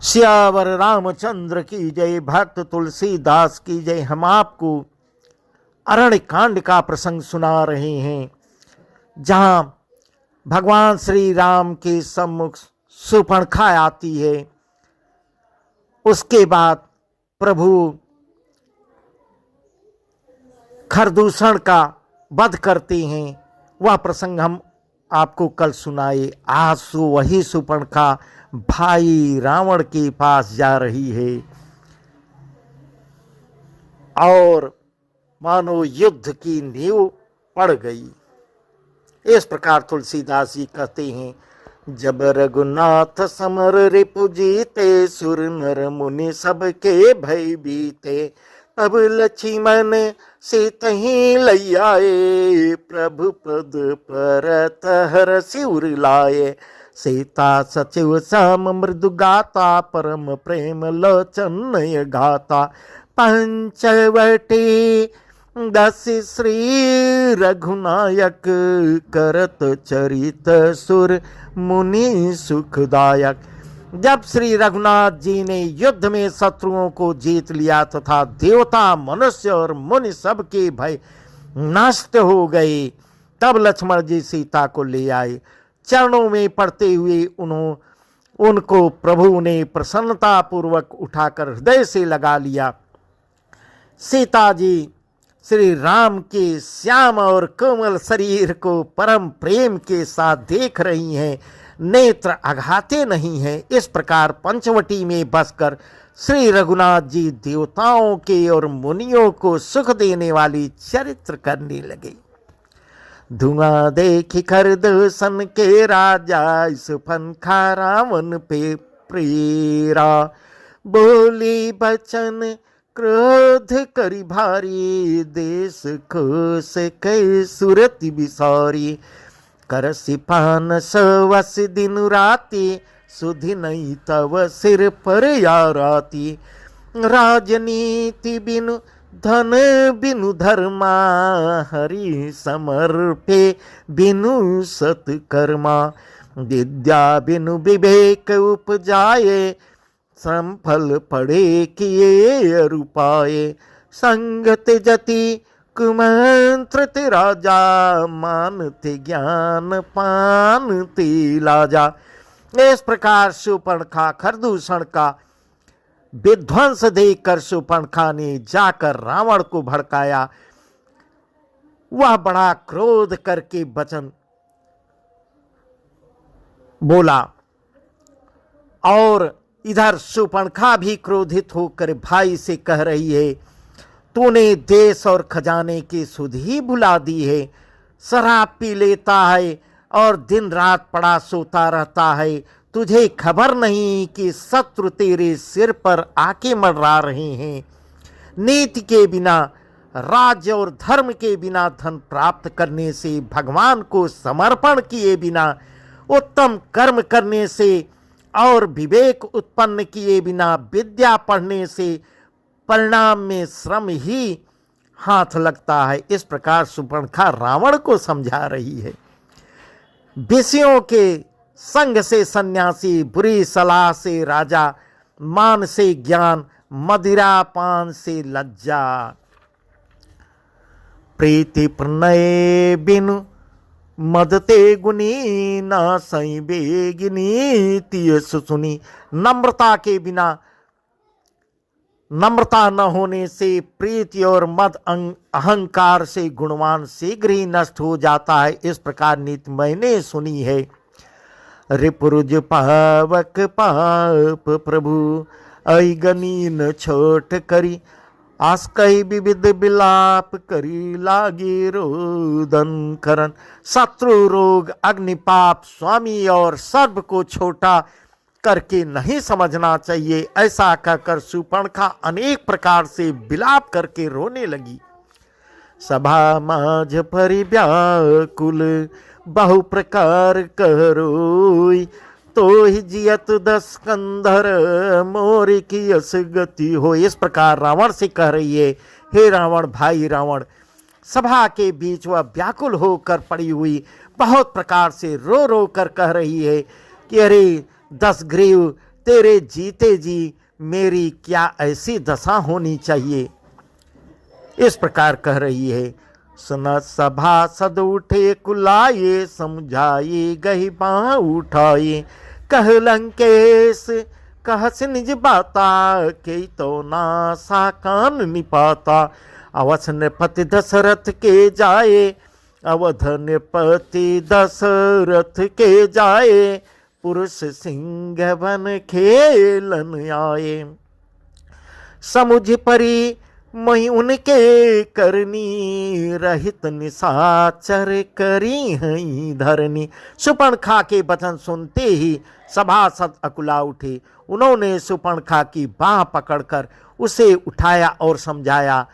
सियावर रामचंद्र की जय। भक्त तुलसीदास की जय। हम आपको अरण्य कांड का प्रसंग सुना रहे हैं, जहां भगवान श्री राम के सम्मुख शूर्पणखा आती है। उसके बाद प्रभु खरदूषण का वध करते हैं। वह प्रसंग हम आपको कल सुनाए। आज वही शूर्पणखा भाई रावण के पास जा रही है और मानो युद्ध की नींव पड़ गई। इस प्रकार तुलसीदास जी कहते हैं, जब रघुनाथ समर रिपु जीते, सुर नर मुनि सबके भय बीते, तब लक्ष्मण सीतहि लई आए, प्रभु पद परत हरषि उर लाए। सीता सचिव सम मृदु गाता, परम प्रेम लोचन नय गाता। पंचवटी 10 श्री रघुनायक, करत चरित सुर मुनि सुखदायक। जब श्री रघुनाथ जी ने युद्ध में शत्रुओं को जीत लिया तथा देवता मनुष्य और मुनि सबके भय नष्ट हो गए, तब लक्ष्मण जी सीता को ले आए। चरणों में पड़ते हुए उनको प्रभु ने प्रसन्नता पूर्वक उठाकर हृदय से लगा लिया। सीता जी श्री राम के श्याम और कोमल शरीर को परम प्रेम के साथ देख रही हैं, नेत्र अघाते नहीं हैं। इस प्रकार पंचवटी में बसकर श्री रघुनाथ जी देवताओं के और मुनियों को सुख देने वाली चरित्र करने लगे। धुआं देखी खरदूषण के राजा, शूर्पणखा रावण पे प्रेरा। बोली बचन क्रोध करी भारी, देश खोस कै सुरति बिसारी। करसि पान सवस दिन राति, सुधि नहीं तव सिर पर याराती। राजनीति बिनु धन बिनु धर्मा, हरि समर्पे बिनु सत्कर्मा। विद्या बिनु विवेक उपजाए, संफल पड़े किए अरुपाए। संगत जति कुमंत्रित राजा, मानते ज्ञान पानते लाजा। इस प्रकार शूर्पणखा खरदूषण का विध्वंस देखकर शूर्पणखा ने जाकर रावण को भड़काया। वह बड़ा क्रोध करके वचन बोला और इधर शूर्पणखा भी क्रोधित होकर भाई से कह रही है, तूने देश और खजाने की सुध ही भुला दी है। शराब पी लेता है और दिन रात पड़ा सोता रहता है। तुझे खबर नहीं कि शत्रु तेरे सिर पर आके मंडरा रहे हैं। नीति के बिना, राज्य और धर्म के बिना धन प्राप्त करने से, भगवान को समर्पण किए बिना, उत्तम कर्म करने से और विवेक उत्पन्न किए बिना विद्या पढ़ने से परिणाम में श्रम ही हाथ लगता है। इस प्रकार शूर्पणखा रावण को समझा रही है। विषयों के संग से सन्यासी, बुरी सलाह से राजा, मान से ज्ञान, मदिरा पान से लज्जा। प्रीति प्रणय बिनु मदते गुनी, ना सई बेगिनी तिय सुनी। नम्रता के बिना, नम्रता न होने से प्रीति और मद अहंकार से गुणवान शीघ्र ही नष्ट हो जाता है। इस प्रकार नीति मैंने सुनी है। रिपुरुज पावक पाप प्रभु, अगनी न छोट करी। आस्कई विविध बिलाप करी, लागे रोदन करन। शत्रु, रोग, अग्निपाप, स्वामी और सर्व को छोटा करके नहीं समझना चाहिए। ऐसा कहकर शूर्पणखा अनेक प्रकार से विलाप करके रोने लगी। सभा माझ परि व्याकुल, बहु प्रकार करोई। तो ही जियत 10 कंधर, मोर की यस गति हो। इस प्रकार रावण से कह रही है, हे रावण, भाई रावण। सभा के बीच वह व्याकुल होकर पड़ी हुई बहुत प्रकार से रो रो कर कह रही है कि अरे 10 ग्रीव तेरे जीते जी मेरी क्या ऐसी दशा होनी चाहिए। इस प्रकार कह रही है। सुन सभा सद उठे कुलाये, समझाए गही बाँ उठाए। कह लंकेश कहस निज बाता, के तो ना सा कान निपाता। अवध नृपति दशरथ के जाए, अवध नृपति दशरथ के जाए। पुरुष सिंह बन खेलन आए। समुझ परी मही उनके करनी, रहित निशाचर करी हई धरनी। सुपर्णखा के वचन सुनते ही सभासद अकुला उठे। उन्होंने सुपर्णखा की बाह पकड़कर उसे उठाया और समझाया।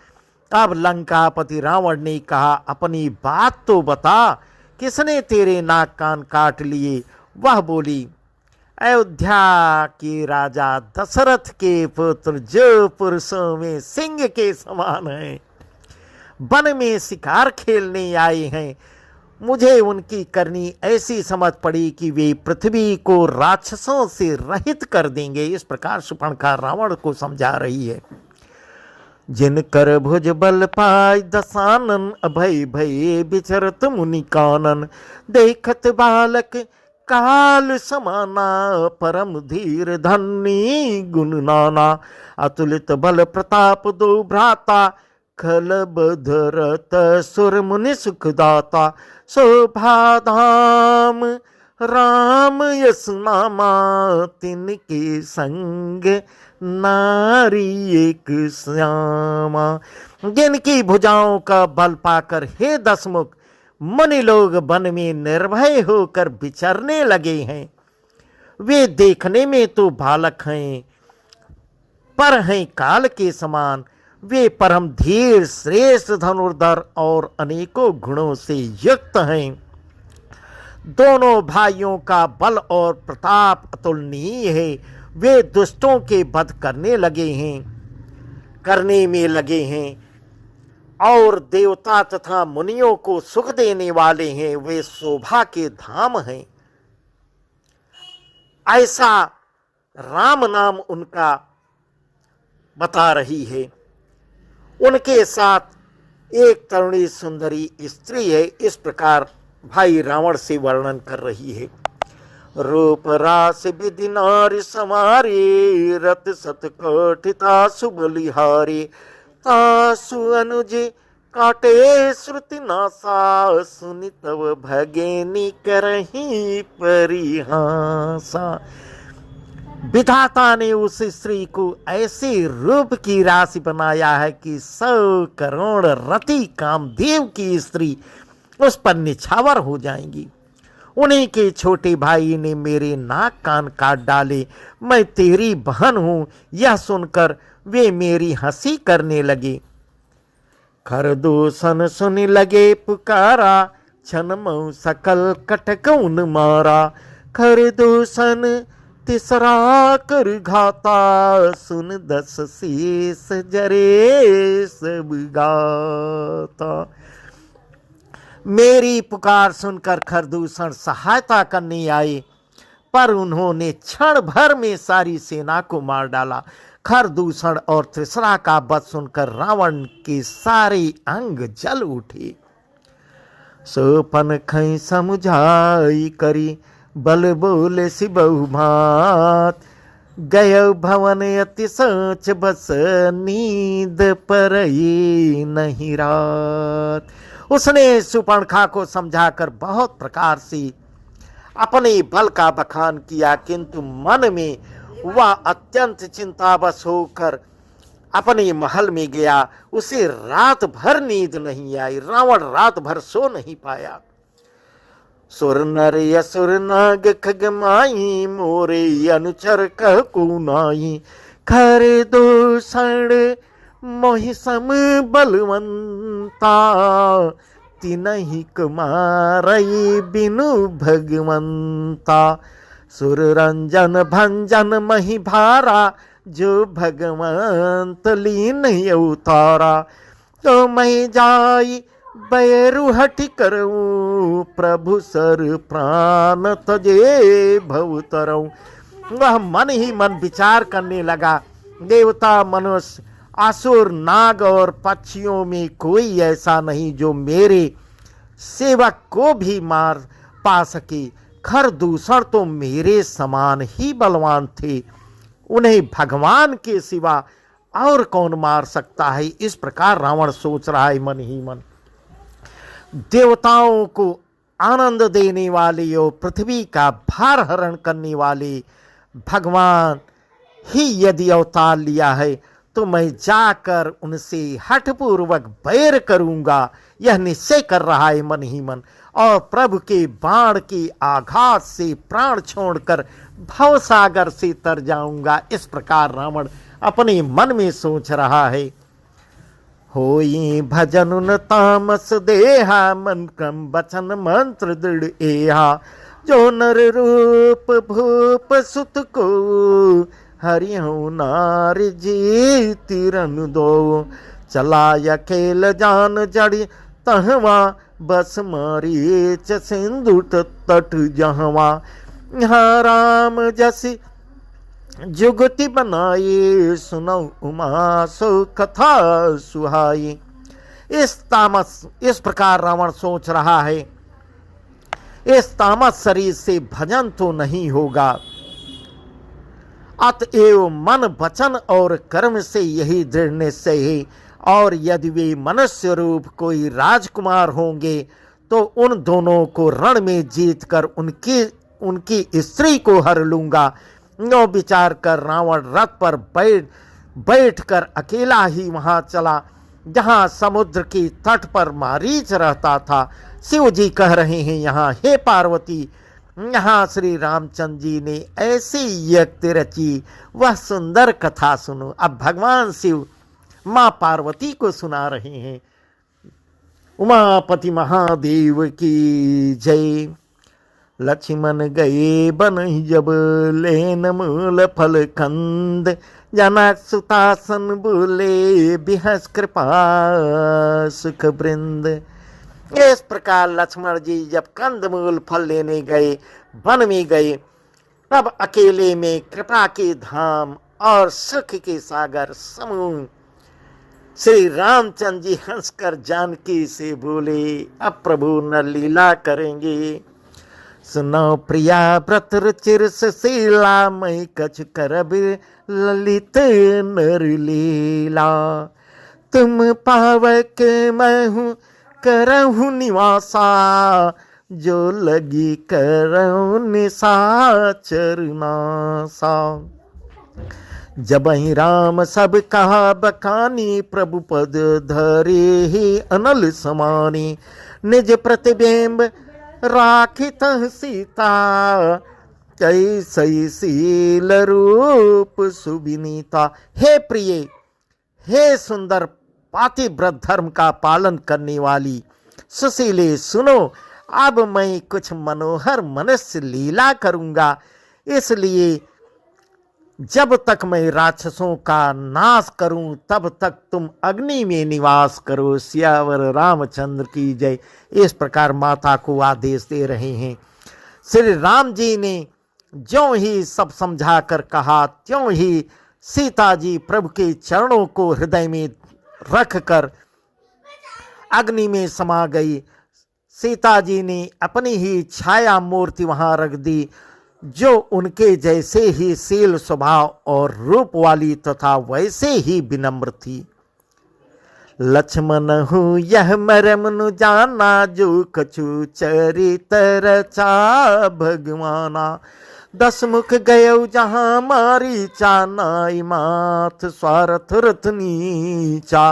अब लंकापति रावण ने कहा, अपनी बात तो बता, किसने तेरे नाक कान काट लिए। वह बोली, अयोध्या के राजा दशरथ के पुत्र जो पुरुषों में सिंह के समान हैं, वन में शिकार खेलने आए हैं। मुझे उनकी करनी ऐसी समझ पड़ी कि वे पृथ्वी को राक्षसों से रहित कर देंगे। इस प्रकार सुपर्णखा रावण को समझा रही है। जिन कर भुज बल पाय दसानन, अभय भय विचरत मुनि कानन। देखत बालक काल समाना, परम धीर धन्नी गुण नाना। अतुलित बल प्रताप दो भ्राता, खल बधरत सुर मुनि सुखदाता। शोभा धाम राम यस नामा, तिनके संग नारी एक श्यामा। जिनकी भुजाओं का बल पाकर हे दशमुख मुनि लोग वन में निर्भय होकर विचरने लगे हैं। वे देखने में तो बालक हैं, पर हैं काल के समान। वे परम धीर श्रेष्ठ धनुर्धर और अनेकों गुणों से युक्त हैं। दोनों भाइयों का बल और प्रताप अतुलनीय है। वे दुष्टों के वध करने में लगे हैं और देवता तथा मुनियों को सुख देने वाले हैं। वे शोभा के धाम हैं। ऐसा राम नाम उनका बता रही है। उनके साथ एक तरुणी सुंदरी स्त्री है। इस प्रकार भाई रावण से वर्णन कर रही है। रूप रास विधि नारी समारे, रत सत कठिता सुबलिहारी। तासु अनुज काटे श्रुति नासा, सुनि तव भगेनी करही परिहासा। विधाता ने उस स्त्री को ऐसे रूप की राशि बनाया है कि 100 करोड़ रति कामदेव की स्त्री उस पर निछावर हो जाएंगी। उन्हीं के छोटे भाई ने मेरे नाक कान काट डाले। मैं तेरी बहन हूं, यह सुनकर वे मेरी हंसी करने लगे। खरदूषण सुन लगे पुकारा, छन मऊ सकल कटकउन मारा। खरदूषण तीसरा कर घाता, सुन 10 शीस जरे सब गाता। मेरी पुकार सुनकर खरदूषण सहायता करने आए, पर उन्होंने क्षण भर में सारी सेना को मार डाला। खरदूषण और त्रिसरा का वध सुनकर रावण के सारे अंग जल उठे। सोपन खई समुझाई करी, बल बोले सिबहु भात। गय भवन अति सोच बस, नींद परई नहीं रात। उसने सुपर्णखा को समझाकर बहुत प्रकार से अपने बल का बखान किया, किंतु मन में वह अत्यंत चिंतावश होकर अपने महल में गया। उसे रात भर नींद नहीं आई। रावण रात भर सो नहीं पाया। सुर नर असुर नाग खगमाई, मोरे अनुचर कह को नाई। खरदूषण मोहि सम बलवंता, तिनहि कुमारई बिनु भगवंता। सुर रंजन भंजन मही भारा, जो भगवंत लीन अवतारा। तो मैं जाई बैरु हठि करऊं, प्रभु सर प्राण तजे भवतरऊं। वह मन ही मन विचार करने लगा, देवता, मनुष्य, असुर, नाग और पक्षियों में कोई ऐसा नहीं जो मेरे सेवक को भी मार पा सके। खर दूसर तो मेरे समान ही बलवान थे, उन्हें भगवान के सिवा और कौन मार सकता है। इस प्रकार रावण सोच रहा है मन ही मन। देवताओं को आनंद देने वाले और पृथ्वी का भार हरण करने वाले भगवान ही यदि अवतार लिया है तो मैं जाकर उनसे हठपूर्वक बैर करूंगा, यह निश्चय कर रहा है मन ही मन। और प्रभु के बाण के आघात से प्राण छोड़कर भवसागर से तर जाऊंगा। इस प्रकार रावण अपने मन में सोच रहा है। होई भजन उन तामस देहा, मन क्रम वचन मंत्र दृढ़ एहा। जो नर रूप भूप सुत को, हरिहु नार जी तिरन दो। चला अकेल जान जड़ी तहवा, बस मारी च सिंधु तट जहवा। यहाँ राम जसी जुगति बनाई, सुनो उमा सो कथा सुहाई। इस प्रकार रावण सोच रहा है, इस तामस शरीर से भजन तो नहीं होगा, अतएव मन वचन और कर्म से यही दृढ़ निश्चय है। और यदि वे मनुष्य रूप कोई राजकुमार होंगे तो उन दोनों को रण में जीतकर उनकी स्त्री को हर लूंगा। नो विचार कर रावण रथ पर बैठकर अकेला ही वहां चला जहां समुद्र की तट पर मारीच रहता था। शिव जी कह रहे हैं यहाँ, हे पार्वती, यहाँ श्री रामचंद्र जी ने ऐसी युक्ति रची, वह सुंदर कथा सुनो। अब भगवान शिव माँ पार्वती को सुना रहे हैं। उमापति महादेव की जय। लक्ष्मण गए बन जब लेन मूल फल कंद, जनक सुतासन बोले बिहस कृपा सुख वृंद। इस प्रकार लक्ष्मण जी जब कंदमूल फल लेने गए, वन में गए, तब अकेले में कृपा के धाम और सुख के सागर समूह श्री रामचंद्र जी हंसकर जानकी से बोले, अब प्रभु न लीला करेंगे। सुनो प्रिया व्रत चिर शीला, मैं कछ करब ललित नर लीला। तुम पावक मैं हूँ करहु निवासा, जो लगी करहु निशाचर नासा। जबहि राम सब कहा बखानी, प्रभु पद धरे ही अनल समानी। निज प्रतिबिंब राखित सीता, कैसई शील रूप सुविनीता। हे प्रिय, हे सुंदर पातिव्रत धर्म का पालन करने वाली सुशीले, सुनो, अब मैं कुछ मनोहर मनुष्य लीला करूंगा। इसलिए जब तक मैं राक्षसों का नाश करूं तब तक तुम अग्नि में निवास करो। सियावर रामचंद्र की जय। इस प्रकार माता को आदेश दे रहे हैं। श्री राम जी ने ज्यों ही सब समझा कर कहा, त्यों ही सीता जी प्रभु के चरणों को हृदय में रखकर अग्नि में समा गई। सीता जी ने अपनी ही छाया मूर्ति वहां रख दी, जो उनके जैसे ही शील स्वभाव और रूप वाली तथा वैसे ही विनम्र थी। लक्ष्मण हूँ यह मरम नु जाना, जो कछु चरित रचा भगवाना। दस मुख गयो जहाँ मारी चानाई, माथ स्वार्थ रथ नीचा।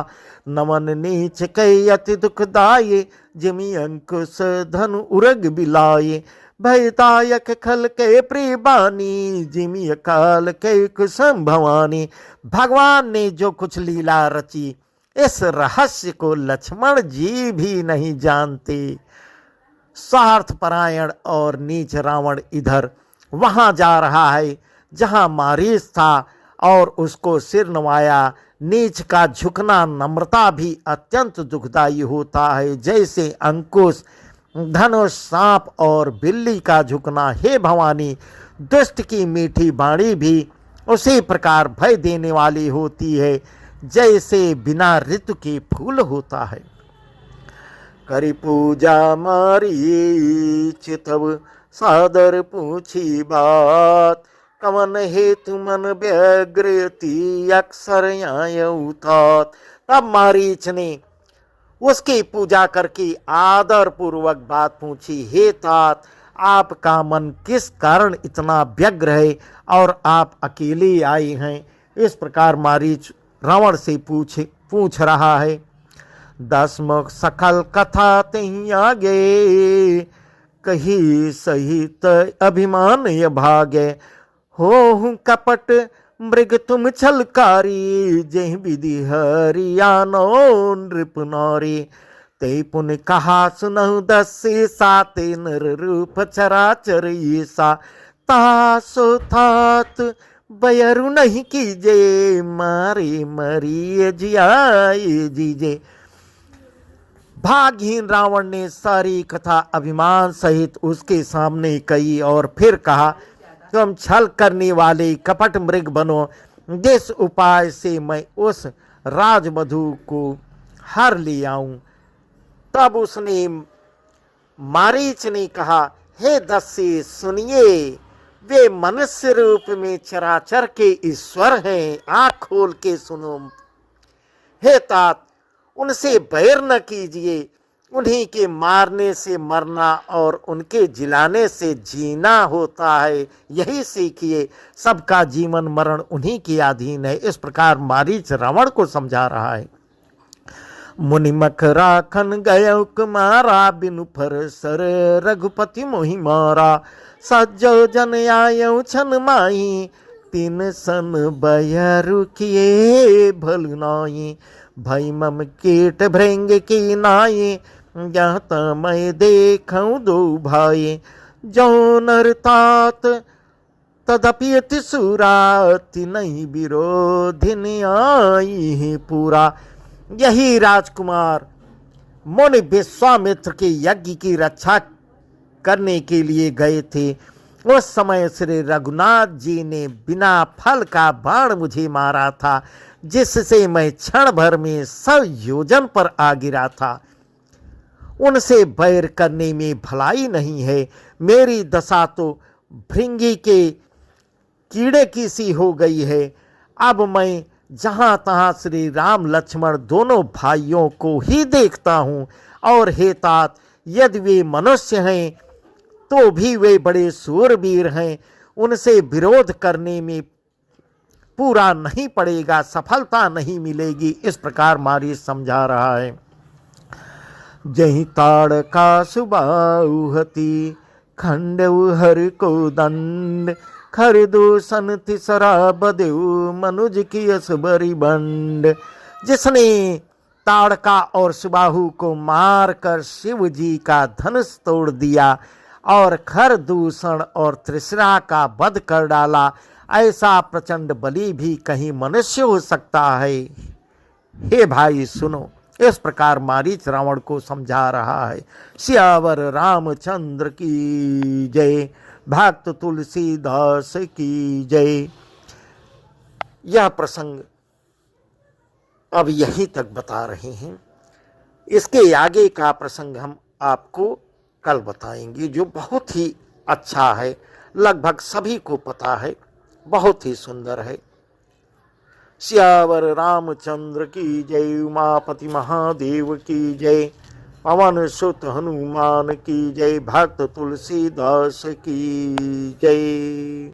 नमन नीच कई अति दुखदाये, जिमि अंकुश धनु उरग बिलाये। भयदायक खल के प्रिय बानी, जिमि अकाल के कुसुम भवानी। भगवान ने जो कुछ लीला रची, इस रहस्य को लक्ष्मण जी भी नहीं जानते। स्वार्थ परायण और नीच रावण इधर वहां जा रहा है जहां मारीच था और उसको सिर नवाया। नीच का झुकना नम्रता भी अत्यंत दुखदायी होता है, जैसे अंकुश, धनुष, सांप और बिल्ली का झुकना। हे भवानी, दुष्ट की मीठी बाणी भी उसी प्रकार भय देने वाली होती है जैसे बिना ऋतु के फूल होता है। करी पूजा मारीच तब सादर पूछी बात, कवन हेतु मन व्यग्रति अक्सर उतात। तब मारीच ने उसकी पूजा करके आदर पूर्वक बात पूछी, हे तात, आपका मन किस कारण इतना व्यग्र है और आप अकेले आए हैं। इस प्रकार मारीच रावण से पूछ रहा है। 10 मुख सकल कथा तही आगे, कही सहित अभिमान ये भागे। हो कपट मृग तुम छलकारी, जय विधि हरियानो नृप नारी। ते पुन कहा सुनहु 10 साते नर रूप चराचर ईसा। तासो तात बयरु नहीं कीजे, मारे मरिए जियाए जीजे। भागहीन रावण ने सारी कथा अभिमान सहित उसके सामने कही और फिर कहा, तुम छल करने वाले कपट मृग बनो, जिस उपाय से मैं उस राजवधू को हर ले आऊं। तब उसने मारीच ने कहा, हे दस्यु सुनिए, वे मनुष्य रूप में चराचर के ईश्वर हैं, आंख खोल के सुनो। हे तात, उनसे बैर न कीजिए, उन्हीं के मारने से मरना और उनके जिलाने से जीना होता है, यही सीखिए। सबका जीवन मरण उन्हीं के अधीन है। इस प्रकार मारीच रावण को समझा रहा है। मुनि मख राखन गयो कुमारा, बिनु फर सर रघुपति मोहि मारा। सज्जो जन आयो छन माही, 3 सन बयरु किए भल नाई। भई मम कीट भृंग की नाई, जहाँ मैं देखूं 2 भाई। जो नर तात तदपि अति सूरा, तिनहि विरोधिन आई पूरा। यही राजकुमार मुनि विश्वामित्र के यज्ञ की रक्षा करने के लिए गए थे। उस समय श्री रघुनाथ जी ने बिना फल का बाण मुझे मारा था, जिससे मैं क्षण भर में 100 योजन पर आ गिरा था। उनसे बैर करने में भलाई नहीं है। मेरी दशा तो भृंगी के कीड़े की सी हो गई है। अब मैं जहाँ तहाँ श्री राम लक्ष्मण दोनों भाइयों को ही देखता हूँ। और हे तात, यदि वे मनुष्य हैं तो भी वे बड़े शूरवीर हैं, उनसे विरोध करने में पूरा नहीं पड़ेगा, सफलता नहीं मिलेगी। इस प्रकार मारीच समझा रहा है। जही ताड़ का सुबाउहती, खंडऊ हर को दंड। खरदूषण तिसरा बदेऊ, मनुज की असबरी बंड। जिसने ताड़का और सुबाहु को मारकर शिव जी का धनुष तोड़ दिया और खरदूषण और त्रिसरा का वध कर डाला, ऐसा प्रचंड बली भी कहीं मनुष्य हो सकता है। हे भाई सुनो, इस प्रकार मारीच रावण को समझा रहा है। सियावर रामचंद्र की जय, भक्त तुलसीदास की जय। यह प्रसंग अब यहीं तक बता रहे हैं। इसके आगे का प्रसंग हम आपको कल बताएंगे, जो बहुत ही अच्छा है, लगभग सभी को पता है, बहुत ही सुंदर है। सियावर रामचंद्र की जय, उमापति महादेव की जय, पवन सुत हनुमान की जय, भक्त तुलसीदास की जय।